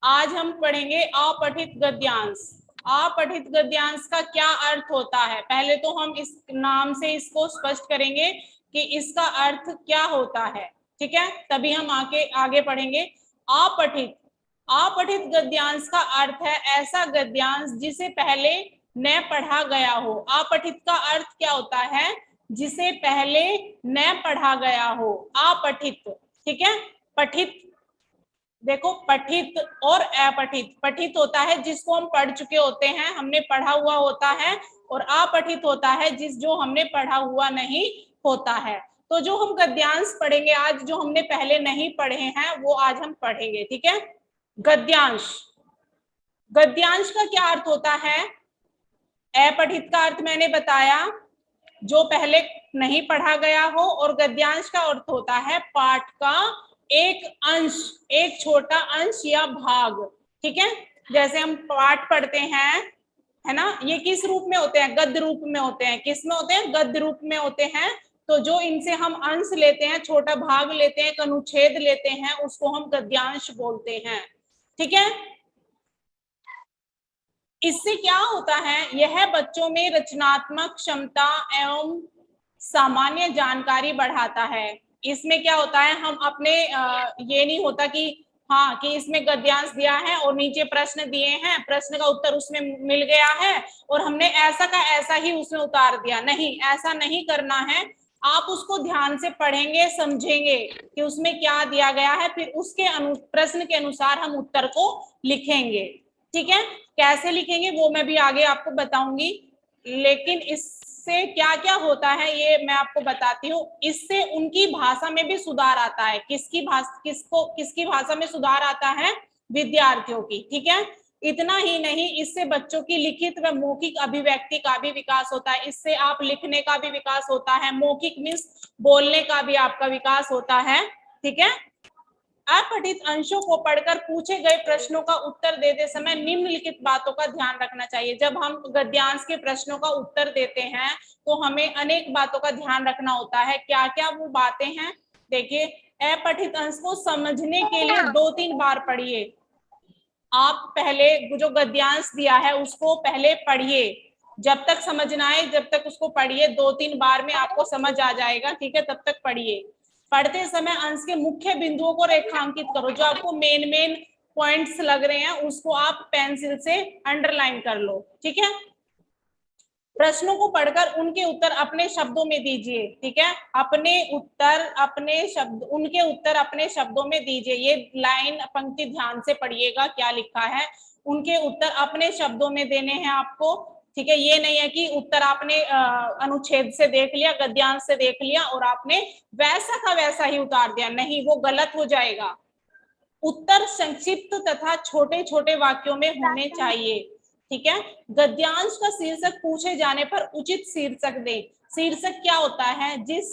आज हम पढ़ेंगे अपठित गद्यांश। अपठित गद्यांश का क्या अर्थ होता है, पहले तो हम इस नाम से इसको स्पष्ट करेंगे कि इसका अर्थ क्या होता है, ठीक है, तभी हम आगे पढ़ेंगे। अपठित अपठित गद्यांश का अर्थ है ऐसा गद्यांश जिसे पहले न पढ़ा गया हो। अपठित का अर्थ क्या होता है, जिसे पहले न पढ़ा गया हो, अपठित, ठीक है। पठित, देखो पठित और अपठित, पठित होता है जिसको हम पढ़ चुके होते हैं, हमने पढ़ा हुआ होता है, और अपठित होता है जो हमने पढ़ा हुआ नहीं होता है। तो जो हम गद्यांश पढ़ेंगे आज, जो हमने पहले नहीं पढ़े हैं वो आज हम पढ़ेंगे, ठीक है। गद्यांश, गद्यांश का क्या अर्थ होता है? अपठित का अर्थ मैंने बताया, जो पहले नहीं पढ़ा गया हो, और गद्यांश का अर्थ होता है पाठ का एक अंश, एक छोटा अंश या भाग, ठीक है। जैसे हम पाठ पढ़ते हैं, है ना, ये किस रूप में होते हैं? गद्य रूप में होते हैं। किस में होते हैं? गद्य रूप में होते हैं। तो जो इनसे हम अंश लेते हैं, छोटा भाग लेते हैं, एक अनुच्छेद लेते हैं, उसको हम गद्यांश बोलते हैं, ठीक है। इससे क्या होता है, यह बच्चों में रचनात्मक क्षमता एवं सामान्य जानकारी बढ़ाता है। इसमें क्या होता है, हम अपने ये नहीं होता कि हाँ कि इसमें गद्यांश दिया है और नीचे प्रश्न दिए हैं, प्रश्न का उत्तर उसमें मिल गया है और हमने ऐसा का ऐसा ही उसमें उतार दिया, नहीं, ऐसा नहीं करना है। आप उसको ध्यान से पढ़ेंगे, समझेंगे कि उसमें क्या दिया गया है, फिर उसके प्रश्न के अनुसार हम उत्तर को लिखेंगे, ठीक है। कैसे लिखेंगे वो मैं भी आगे आपको बताऊंगी, लेकिन इससे क्या क्या होता है ये मैं आपको बताती हूँ। इससे उनकी भाषा में भी सुधार आता है। किसकी भाषा में सुधार आता है? विद्यार्थियों की, ठीक है। इतना ही नहीं, इससे बच्चों की लिखित व मौखिक अभिव्यक्ति का भी विकास होता है। इससे आप लिखने का भी विकास होता है, मौखिक मीन्स बोलने का भी आपका विकास होता है, ठीक है। अपठित अंशों को पढ़कर पूछे गए प्रश्नों का उत्तर देते समय निम्नलिखित बातों का ध्यान रखना चाहिए। जब हम गद्यांश के प्रश्नों का उत्तर देते हैं तो हमें अनेक बातों का ध्यान रखना होता है। क्या क्या वो बातें हैं, देखिए। अपठित अंश को समझने के लिए 2-3 बार पढ़िए। आप पहले जो गद्यांश दिया है उसको पहले पढ़िए, जब तक समझ ना आए जब तक उसको पढ़िए, 2-3 बार में आपको समझ आ जाएगा, ठीक है, तब तक पढ़िए। पढ़ते समय अंश के मुख्य बिंदुओं को रेखांकित करो, जो आपको मेन पॉइंट्स लग रहे हैं उसको आप पेंसिल से अंडरलाइन कर लो, ठीक है। प्रश्नों को पढ़कर उनके उत्तर अपने शब्दों में दीजिए, ठीक है। उनके उत्तर अपने शब्दों में दीजिए। ये लाइन पंक्ति ध्यान से पढ़िएगा, क्या लिखा है, उनके उत्तर अपने शब्दों में देने हैं आपको, ठीक है। ये नहीं है कि उत्तर आपने अनुच्छेद से देख लिया, गद्यांश से देख लिया और आपने वैसा का वैसा ही उतार दिया, नहीं, वो गलत हो जाएगा। उत्तर संक्षिप्त तथा छोटे छोटे वाक्यों में होने चाहिए, ठीक है। गद्यांश का शीर्षक पूछे जाने पर उचित शीर्षक दे। शीर्षक क्या होता है? जिस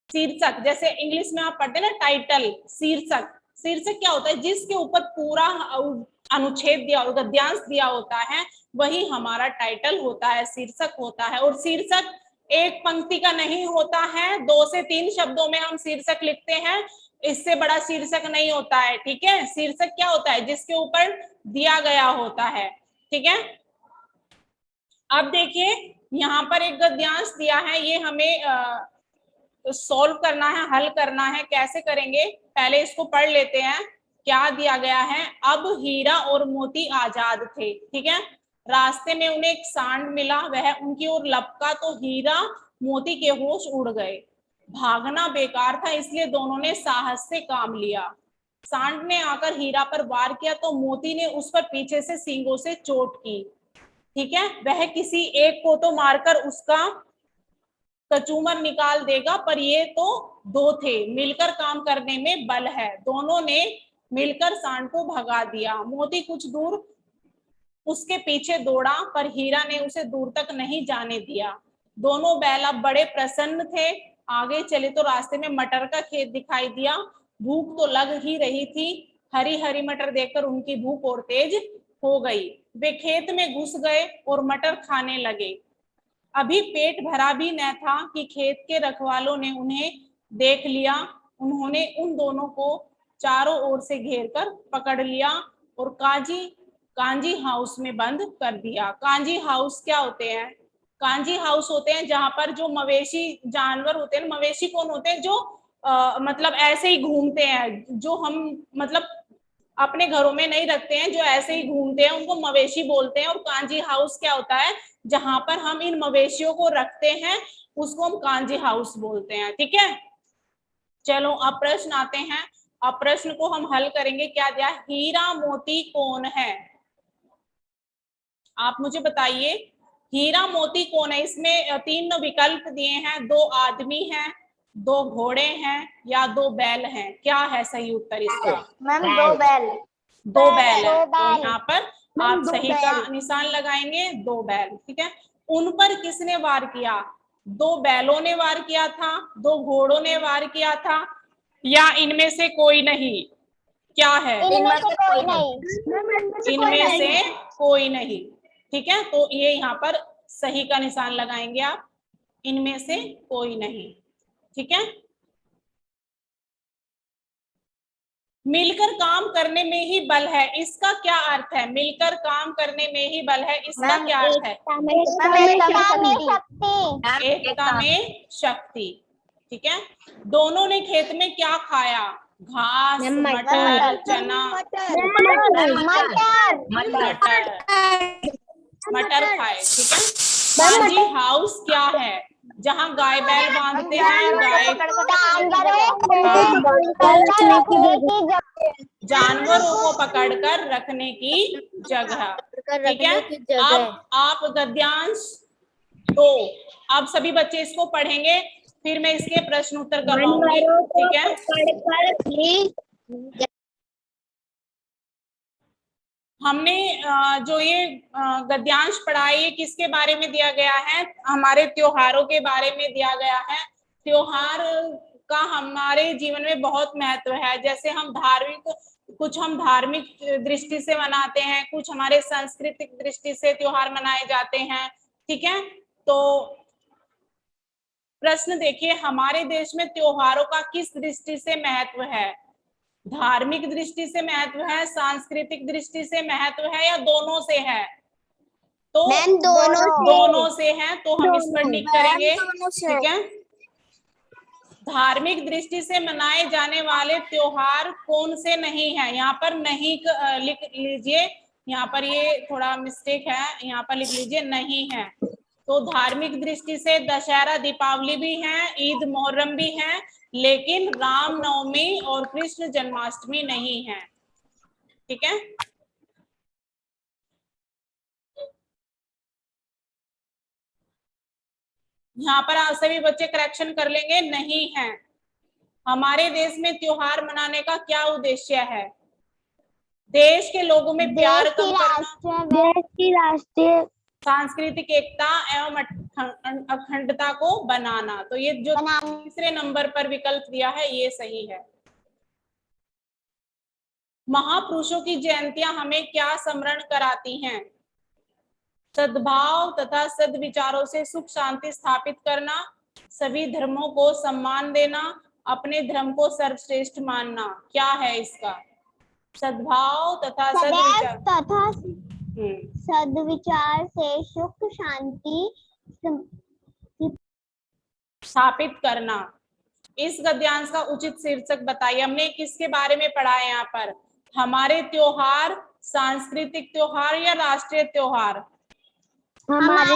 शीर्षक, जैसे इंग्लिश में आप पढ़ते हैं ना टाइटल, शीर्षक, शीर्षक क्या होता है? जिसके ऊपर पूरा अनुच्छेद दिया और गद्यांश दिया होता है वही हमारा टाइटल होता है, शीर्षक होता है। और शीर्षक एक पंक्ति का नहीं होता है, 2 से 3 शब्दों में हम शीर्षक लिखते हैं, इससे बड़ा शीर्षक नहीं होता है, ठीक है। शीर्षक क्या होता है? जिसके ऊपर दिया गया होता है, ठीक है। अब देखिए यहाँ पर एक गद्यांश दिया है, ये हमें सॉल्व करना है, हल करना है। कैसे करेंगे, पहले इसको पढ़ लेते हैं। क्या दिया गया है? अब हीरा और मोती आजाद थे, ठीक है। रास्ते में उन्हें एक सांड मिला, वह उनकी ओर लपका तो हीरा मोती के होश उड़ गए। भागना बेकार था, इसलिए दोनों ने साहस से काम लिया। सांड ने आकर हीरा पर वार किया तो मोती ने उस पर पीछे से सींगों से चोट की, ठीक है। वह किसी एक को तो मारकर उसका कचूमर निकाल देगा, पर ये तो 2 थे, मिलकर काम करने में बल है। दोनों ने मिलकर सांड को भगा दिया। मोती कुछ दूर उसके पीछे दौड़ा, पर हीरा ने उसे दूर तक नहीं जाने दिया। दोनों बैल अब बड़े प्रसन्न थे। आगे चले तो रास्ते में मटर का खेत दिखाई दिया। भूख तो लग ही रही थी, हरी हरी मटर देखकर उनकी भूख और तेज हो गई। वे खेत में घुस गए और मटर खाने लगे। अभी पेट भरा भी न था कि खेत के रखवालों ने उन्हें देख लिया। उन्होंने उन दोनों को चारों ओर से घेर कर पकड़ लिया और कांजी हाउस में बंद कर दिया। कांजी हाउस क्या होते हैं? कांजी हाउस होते हैं जहां पर जो मवेशी जानवर होते हैं। मवेशी कौन होते हैं? जो मतलब ऐसे ही घूमते हैं, जो हम मतलब अपने घरों में नहीं रखते हैं, जो ऐसे ही घूमते हैं, उनको मवेशी बोलते हैं। और कांजी हाउस क्या होता है? जहां पर हम इन मवेशियों को रखते हैं उसको हम कांजी हाउस बोलते हैं। ठीक है, चलो अब प्रश्न आते हैं। अब प्रश्न को हम हल करेंगे। क्या दिया? हीरा मोती कौन है? आप मुझे बताइए, हीरा मोती कौन है? इसमें 3 विकल्प दिए हैं। 2 आदमी हैं, 2 घोड़े हैं या 2 बैल हैं। क्या है सही उत्तर इसका? मैम 2 बैल। 2 बैल है। तो यहाँ पर आप सही का निशान लगाएंगे, 2 बैल। ठीक है, उन पर किसने वार किया? 2 बैलों ने वार किया था, 2 घोड़ों ने वार किया था, या इनमें से कोई नहीं? क्या है? इनमें से कोई नहीं। इनमें से कोई नहीं। ठीक है, तो ये यहाँ पर सही का निशान लगाएंगे आप, इनमें से कोई नहीं। ठीक है, मिलकर काम करने में ही बल है, इसका क्या अर्थ है? मिलकर काम करने में ही बल है, इसका क्या अर्थ है? एकता में शक्ति। ठीक है, दोनों ने खेत में क्या खाया? घास, मटर, चना। मटर खाए। ठीक है, कांजी हाउस क्या है? जहाँ गाय बैल बांधते हैं, जानवरों को पकड़कर रखने की जगह। ठीक है, अब आप गद्यांश 2, अब सभी बच्चे इसको पढ़ेंगे, फिर मैं इसके प्रश्न उत्तर करवाऊंगी। ठीक है, हमने जो ये गद्यांश पढ़ा है, ये किसके बारे में दिया गया है? हमारे त्योहारों के बारे में दिया गया है। त्योहार का हमारे जीवन में बहुत महत्व है। जैसे हम कुछ हम धार्मिक दृष्टि से मनाते हैं, कुछ हमारे सांस्कृतिक दृष्टि से त्योहार मनाए जाते हैं। ठीक है, तो प्रश्न देखिए, हमारे देश में त्योहारों का किस दृष्टि से महत्व है? धार्मिक दृष्टि से महत्व है, सांस्कृतिक दृष्टि से महत्व है, या दोनों से है? तो दोनों से है, तो हम इस पर टिक करेंगे। ठीक है, धार्मिक दृष्टि से मनाए जाने वाले त्योहार कौन से नहीं है? यहाँ पर नहीं लिख लीजिए, यहाँ पर ये थोड़ा मिस्टेक है, यहाँ पर लिख लीजिए नहीं है। तो धार्मिक दृष्टि से दशहरा, दीपावली भी है, ईद मुहर्रम भी है, लेकिन रामनवमी और कृष्ण जन्माष्टमी नहीं है। ठीक है, यहाँ पर सभी बच्चे करेक्शन कर लेंगे, नहीं है। हमारे देश में त्योहार मनाने का क्या उद्देश्य है? देश के लोगों में प्यार कम करना, देश की राष्ट्रीय सांस्कृतिक एकता एवं अखंडता को बनाना। तो ये जो तीसरे नंबर पर विकल्प दिया है ये सही है। महापुरुषों की जयंतियां हमें क्या स्मरण कराती हैं? सद्भाव तथा सद्विचारों से सुख शांति स्थापित करना, सभी धर्मों को सम्मान देना, अपने धर्म को सर्वश्रेष्ठ मानना। क्या है इसका? सद्भाव तथा सद्विचार से सुख शांति स्थापित करना। इस गद्यांश का उचित शीर्षक बताइए। हमने किसके बारे में पढ़ा है यहाँ पर? हमारे त्योहार, सांस्कृतिक त्योहार या राष्ट्रीय त्योहार? हमारे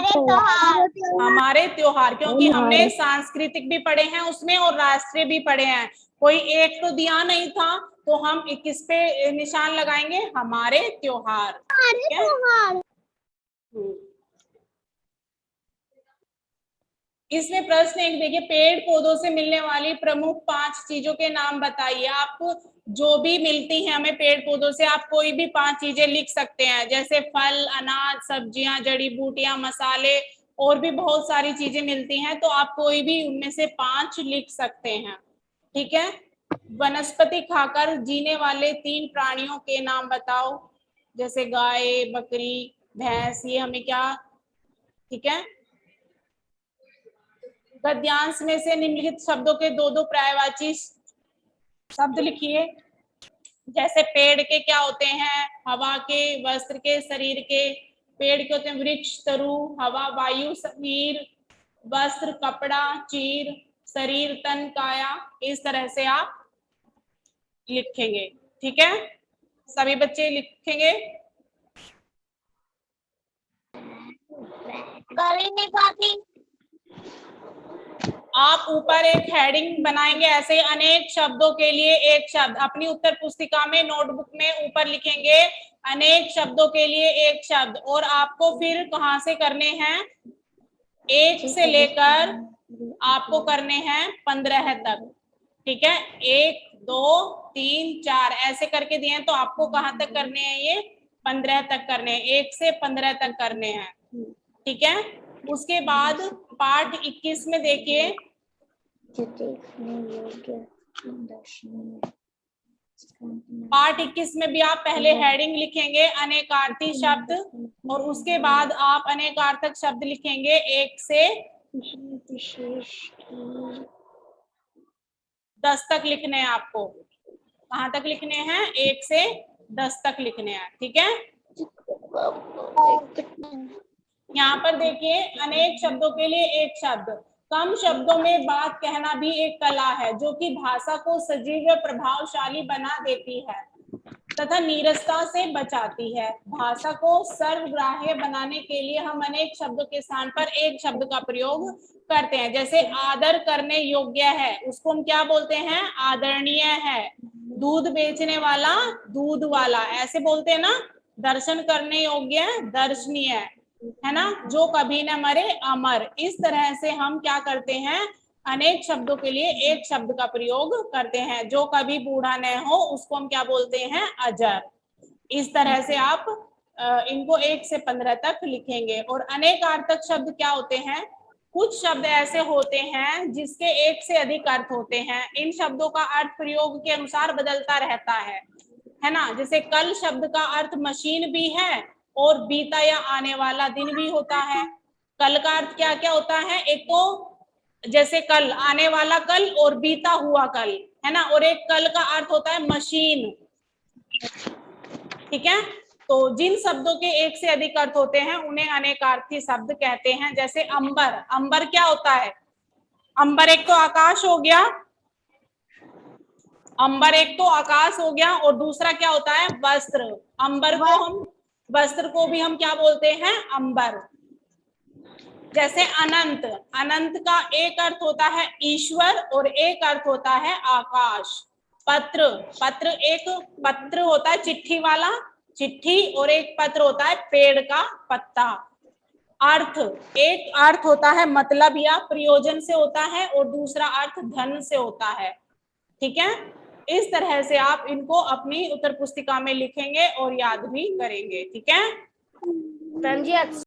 त्योहार, क्योंकि हमने सांस्कृतिक भी पढ़े हैं उसमें और राष्ट्रीय भी पढ़े हैं। कोई एक तो दिया नहीं था, तो हम किस पे निशान लगाएंगे? हमारे त्योहार। इसमें प्रश्न एक देखिए, पेड़ पौधों से मिलने वाली प्रमुख 5 चीजों के नाम बताइए। आप जो भी मिलती हैं हमें पेड़ पौधों से, आप कोई भी 5 चीजें लिख सकते हैं, जैसे फल, अनाज, सब्जियां, जड़ी बूटियां, मसाले, और भी बहुत सारी चीजें मिलती हैं। तो आप कोई भी उनमें से 5 लिख सकते हैं। ठीक है, वनस्पति खाकर जीने वाले 3 प्राणियों के नाम बताओ, जैसे गाय, बकरी, भैंस, ये हमें क्या? ठीक है, गद्यांश में से निम्नलिखित शब्दों के 2-2 पर्यायवाची शब्द लिखिए। जैसे पेड़ के क्या होते हैं, हवा के, वस्त्र के, शरीर के। पेड़ के होते हैं वृक्ष, तरु, हवा, वायु, समीर, वस्त्र, कपड़ा, चीर, शरीर, तन, काया। इस तरह से आप लिखेंगे। ठीक है, सभी बच्चे लिखेंगे। कर ही नहीं पाती। आप ऊपर एक हेडिंग बनाएंगे, ऐसे अनेक शब्दों के लिए एक शब्द। अपनी उत्तर पुस्तिका में, नोटबुक में ऊपर लिखेंगे अनेक शब्दों के लिए एक शब्द। और आपको फिर कहाँ से करने हैं, 1 से लेकर आपको करने हैं 15 तक। ठीक है, 1 2 3 4 ऐसे करके दिए हैं, तो आपको कहाँ तक करने हैं, ये 15 तक करने हैं, 1 से 15 तक करने हैं। ठीक है, उसके बाद पाठ 21 में देखिए, पाठ 21 में भी आप पहले हेडिंग लिखेंगे अनेकार्थी शब्द, और उसके बाद आप अनेकार्थक शब्द लिखेंगे 1 से 10 तक लिखने हैं आपको। कहाँ तक लिखने हैं, 1 से 10 तक लिखने हैं। ठीक है, यहाँ पर देखिए अनेक शब्दों के लिए एक शब्द। कम शब्दों में बात कहना भी एक कला है, जो कि भाषा को सजीव व प्रभावशाली बना देती है तथा नीरसता से बचाती है। भाषा को सर्वग्राह्य बनाने के लिए हम अनेक शब्दों के स्थान पर एक शब्द का प्रयोग करते हैं। जैसे आदर करने योग्य है, उसको हम क्या बोलते हैं, आदरणीय है। दूध बेचने वाला, दूध वाला, ऐसे बोलते हैं ना। दर्शन करने योग्य, दर्शनीय, है ना। जो कभी न मरे, अमर। इस तरह से हम क्या करते हैं, अनेक शब्दों के लिए एक शब्द का प्रयोग करते हैं। जो कभी बूढ़ा न हो, उसको हम क्या बोलते हैं, अजर। इस तरह से आप इनको 1 से 15 तक लिखेंगे। और अनेकार्थक शब्द क्या होते हैं, कुछ शब्द ऐसे होते हैं जिसके 1 से अधिक अर्थ होते हैं। इन शब्दों का अर्थ प्रयोग के अनुसार बदलता रहता है ना। जैसे कल शब्द का अर्थ मशीन भी है और बीता या आने वाला दिन भी होता है। कल का अर्थ क्या क्या होता है, एक तो जैसे कल, आने वाला कल और बीता हुआ कल, है ना। और एक कल का अर्थ होता है मशीन। ठीक है, तो जिन शब्दों के 1 से अधिक अर्थ होते हैं उन्हें अनेकार्थी शब्द कहते हैं। जैसे अंबर, अंबर क्या होता है, अंबर एक तो आकाश हो गया, अंबर एक तो आकाश हो गया, और दूसरा क्या होता है, वस्त्र। अंबर को हम, वस्त्र को भी हम क्या बोलते हैं, अंबर। जैसे अनंत, अनंत का एक अर्थ होता है ईश्वर और एक अर्थ होता है आकाश। पत्र, पत्र एक पत्र होता है चिट्ठी वाला, चिट्ठी, और एक पत्र होता है पेड़ का पत्ता। अर्थ, एक अर्थ होता है मतलब या प्रयोजन से होता है, और दूसरा अर्थ धन से होता है। ठीक है, इस तरह से आप इनको अपनी उत्तर पुस्तिका में लिखेंगे और याद भी करेंगे। ठीक है,